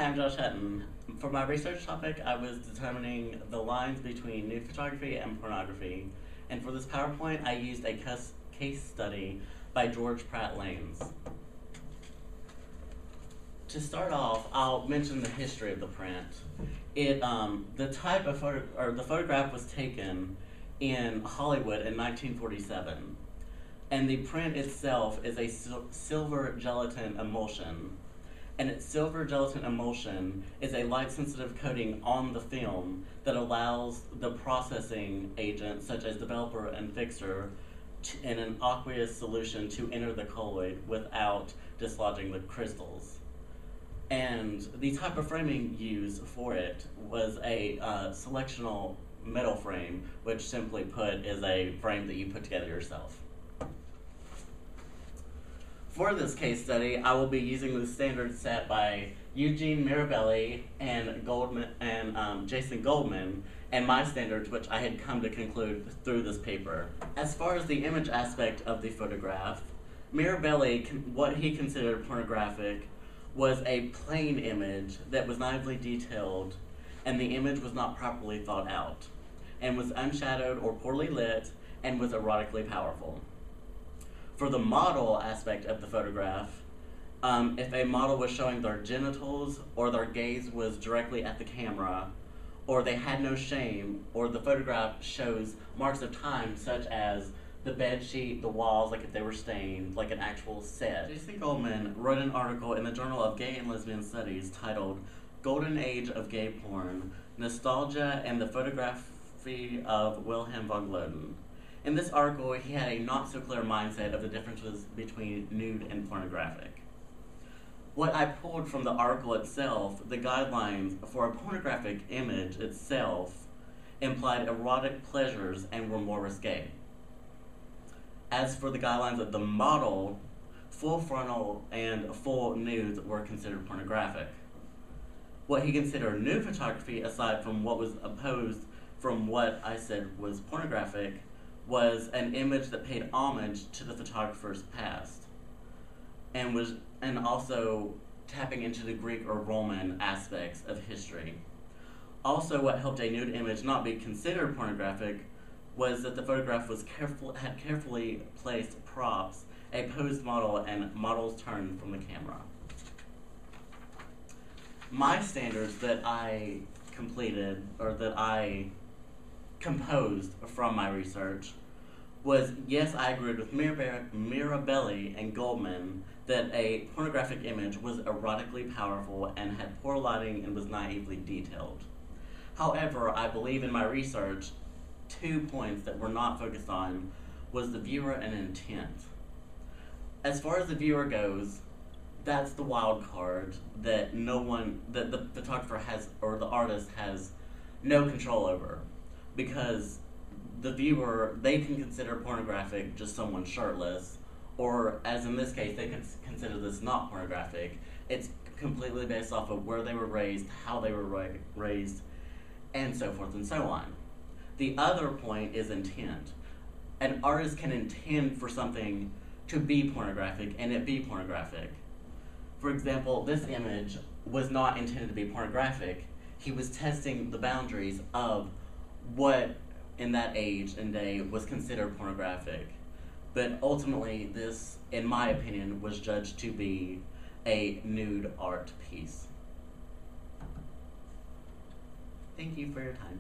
I'm Josh Hutton. For my research topic, I was determining the lines between nude photography and pornography. And for this PowerPoint, I used a case study by George Pratt Lanes. To start off, I'll mention the history of the print. The photograph was taken in Hollywood in 1947, and the print itself is a silver gelatin emulsion. And its silver gelatin emulsion is a light-sensitive coating on the film that allows the processing agent, such as developer and fixer, in an aqueous solution to enter the colloid without dislodging the crystals. And the type of framing used for it was a selectional metal frame, which simply put is a frame that you put together yourself. For this case study, I will be using the standards set by Eugene Mirabelli and Jason Goldman, and my standards, which I had come to conclude through this paper. As far as the image aspect of the photograph, Mirabelli, what he considered pornographic, was a plain image that was naively detailed, and the image was not properly thought out, and was unshadowed or poorly lit, and was erotically powerful. For the model aspect of the photograph, if a model was showing their genitals, or their gaze was directly at the camera, or they had no shame, or the photograph shows marks of time such as the bed sheet, the walls, like if they were stained, like an actual set. Jason Goldman wrote an article in the Journal of Gay and Lesbian Studies titled Golden Age of Gay Porn, Nostalgia and the Photography of Wilhelm von Gloeden. In this article, he had a not-so-clear mindset of the differences between nude and pornographic. What I pulled from the article itself, the guidelines for a pornographic image itself implied erotic pleasures and were more risque. As for the guidelines of the model, full frontal and full nudes were considered pornographic. What he considered nude photography, aside from what was opposed from what I said was pornographic, was an image that paid homage to the photographer's past, and also tapping into the Greek or Roman aspects of history. Also, what helped a nude image not be considered pornographic was that the photograph had carefully placed props, a posed model, and models turned from the camera. My standards that I completed, or that I composed from my research, was, yes, I agreed with Mirabelli and Goldman that a pornographic image was erotically powerful and had poor lighting and was naively detailed. However, I believe in my research, 2 points that were not focused on was the viewer and intent. As far as the viewer goes, that's the wild card that that the photographer has, or the artist has, no control over, because the viewer, they can consider pornographic just someone shirtless, or as in this case, they can consider this not pornographic. It's completely based off of where they were raised, how they were raised, and so forth and so on. The other point is intent. An artist can intend for something to be pornographic and it be pornographic. For example, this image was not intended to be pornographic. He was testing the boundaries of what in that age and day was considered pornographic. But ultimately, this, in my opinion, was judged to be a nude art piece. Thank you for your time.